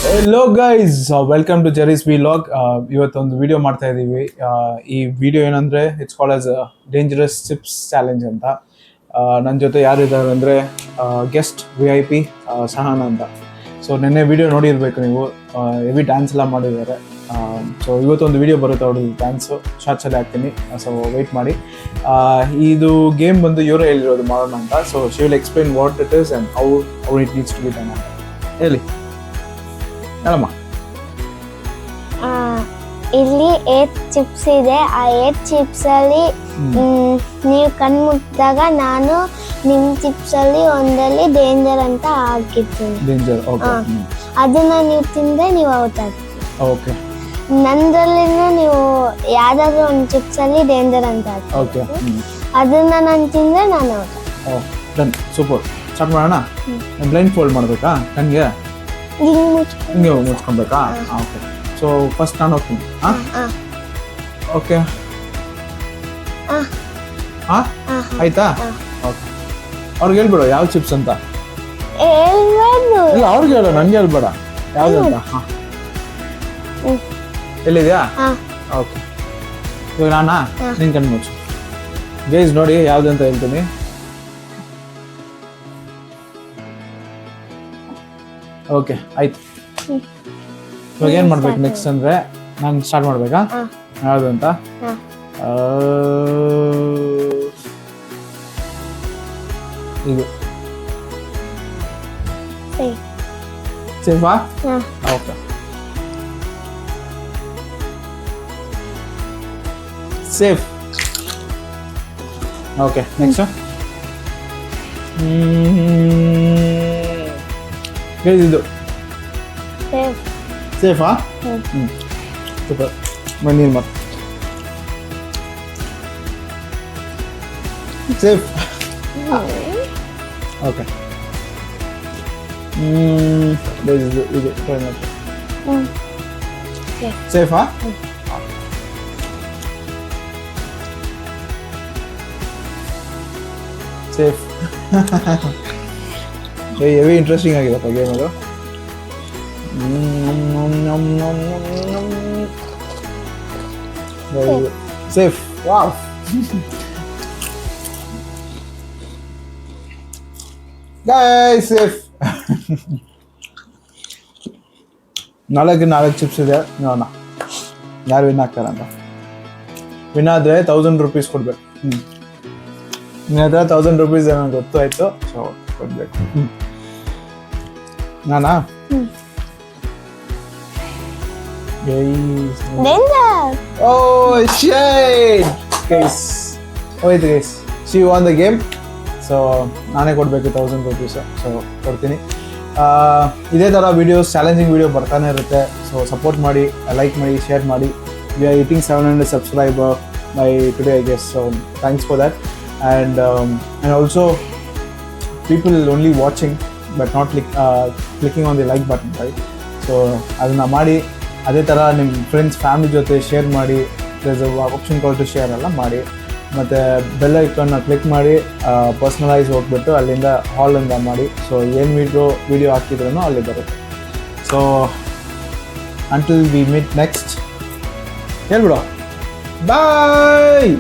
Hello guys, welcome to Jerry's vlog. ಇವತ್ತೊಂದು video ಮಾಡ್ತಾ ಇದ್ದೀವಿ. ಈ ವಿಡಿಯೋ ಏನಂದರೆ it's called as dangerous chips challenge ಅಂತ. ನನ್ನ ಜೊತೆ ಯಾರಿದ್ದಾರೆ ಅಂದರೆ ಗೆಸ್ಟ್ VIP ಸಹನ ಅಂತ. ಸೊ ನೆನ್ನೆ ವಿಡಿಯೋ ನೋಡಿರ್ಬೇಕು ನೀವು, ಹೆವಿ ಡ್ಯಾನ್ಸ್ ಎಲ್ಲ ಮಾಡಿದ್ದಾರೆ. ಸೊ ಇವತ್ತೊಂದು ವಿಡಿಯೋ ಬರುತ್ತೆ ಅವ್ರದ್ದು ಡ್ಯಾನ್ಸು, ಶಾರ್ಟ್ಸಲ್ಲಿ ಹಾಕ್ತೀನಿ. ಸೊ ವೆಯ್ಟ್ ಮಾಡಿ. ಇದು ಗೇಮ್ ಬಂದು ಇವರೇ ಹೇಳಿರೋದು ಮಾಡೋಣ ಅಂತ. So she will explain what it is and how it needs to be done ಅಂತ ಹೇಳಿ. ಹೇಳಮ್ಮ. ಇಲ್ಲಿ 8 ಚಿಪ್ಸ್ ಇದೆ. ಆ 8 ಚಿಪ್ಸ್ ಅಲ್ಲಿ ನೀವು ಕಣ್ಮುಟ್ಟಿದಾಗ ನಾನು ನಿಮ್ ಚಿಪ್ಸ್ ಅಲ್ಲಿ ಒಂದಲ್ಲಿ ಡೇಂಜರ್ ಅಂತ ಹಾಕಿರ್ತೀನಿ. Danger, okay. ಅದನ್ನ ನೀವು ತಿಂದ್ರೆ ನೀವು ಔಟ್ ಆಗ್ತೀವಿ. ಓಕೆ. ನಂದ್ರಲ್ಲಿನೂ ನೀವು ಯಾವ್ದಾದ್ರು ಒಂದು ಚಿಪ್ಸ್ ಅಲ್ಲಿ ಡೇಂಜರ್ ಅಂತ ಓಕೆ. ಅದನ್ನ ನಾನು ತಿಂದ್ರೆ ನಾನು ಔಟ್. Done, super. ಸ್ಟಾರ್ಟ್ ಮಾಡೋಣ. ಬ್ಲೈಂಡ್ ಫೋಲ್ಡ್ ಮಾಡಬೇಕಾ ಕಣ್ಗೆ? ಹಿಂಗೆ ಮುಚ್ಕೊಬೇಕಾ? ಓಕೆ. ಸೊ ಫಸ್ಟ್ ನಾನು ಹೋಗ್ತೀನಿ. ಓಕೆ. ಆಯ್ತಾ? ಓಕೆ. ಅವ್ರಿಗೆ ಹೇಳ್ಬೇಡ ಯಾವ ಚಿಪ್ಸ್ ಅಂತ. ಇಲ್ಲ, ಅವ್ರಿಗೆ ಹೇಳ, ನಂಗೆ ಹೇಳ್ಬೇಡ ಯಾವ್ದು ಅಂತ. ಎಲ್ಲಿದ್ಯಾ? ಓಕೆ. ಇವಾಗ ನಾನಾ? ನಿನ್ ಕಣ್ಣು ಮುಚ್ಚು. ಗೈಸ್ ನೋಡಿ ಯಾವ್ದು ಅಂತ ಹೇಳ್ತೀನಿ. ಓಕೆ, ಆಯ್ತು. ಇವಾಗ ಏನ್ ಮಾಡ್ಬೇಕು ನೆಕ್ಸ್ಟ್ ಅಂದ್ರೆ, ನಾನು ಸ್ಟಾರ್ಟ್ ಮಾಡ್ಬೇಕಾ ಯಾವ್ದು ಅಂತ? ಇದು ಸೇಫಾ? ಓಕೆ. ಸೇಫ್. Okay, next. ಇದು ಸೇಫಾ? ಸೂಪರ್. ನೀನು ಮತ್ತೆ ಸೇಫ್. ಓಕೆ. ಇದು ಟ್ರೈ ಮಾಡಿ. ಸೇಫಾ? ಸೇಫ್. ಹೆವಿ ಇಂಟ್ರೆಸ್ಟಿಂಗ್ ಆಗಿದೆಪ್ಪ ಗೇಮ್ ಅದು. Safe. Wow. Guys, safe. 4 chips ಇದೆ, ನೋಡೋಣ ಯಾರು ವಿನ್ ಆಗ್ತಾರಂತ. ವಿನ್ ಆದರೆ 1000 ರೂಪೀಸ್ ಕೊಡ್ಬೇಕು. ನಿನ್ನ ಹತ್ರ 1000 ರೂಪೀಸ್ ಏನೋ ಗೊತ್ತಾಯ್ತು, ಸೊ ಕೊಡ್ಬೇಕು. ನಾನಾ? Oh shit! Guys, ಹೋಯ್ತು guys. She won the game. So ನಾನೇ ಕೊಡಬೇಕು 1000 ರೂಪೀಸು. ಸೊ ಕೊಡ್ತೀನಿ. ಇದೇ ಥರ ವೀಡಿಯೋಸ್, ಚಾಲೆಂಜಿಂಗ್ ವೀಡಿಯೋ ಬರ್ತಾನೆ ಇರುತ್ತೆ. ಸೊ ಸಪೋರ್ಟ್ ಮಾಡಿ, ಲೈಕ್ ಮಾಡಿ, ಶೇರ್ ಮಾಡಿ. We are hitting 700 subscriber by today, I guess. So thanks for that. And also people only watching but not clicking on the like button, right? So ಅದನ್ನು ಮಾಡಿ. ಅದೇ ಥರ ನಿಮ್ಮ ಫ್ರೆಂಡ್ಸ್, ಫ್ಯಾಮಿಲಿ ಜೊತೆ share ಮಾಡಿ. there's a option called to share ಎಲ್ಲ ಮಾಡಿ. ಮತ್ತು ಬೆಲ್ ಐಕಾನ್ನ ಕ್ಲಿಕ್ ಮಾಡಿ ಪರ್ಸ್ನಲೈಸ್ ಹೋಗ್ಬಿಟ್ಟು ಅಲ್ಲಿಂದ ಹಾಲಿಂದ ಮಾಡಿ. ಸೊ ಏನು ವಿಡಿಯೋ ಹಾಕಿದ್ರೂ ಅಲ್ಲಿ ಬರುತ್ತೆ. So until we meet next ಹೇಳ್ಬಿಡು. ಬಾಯ್.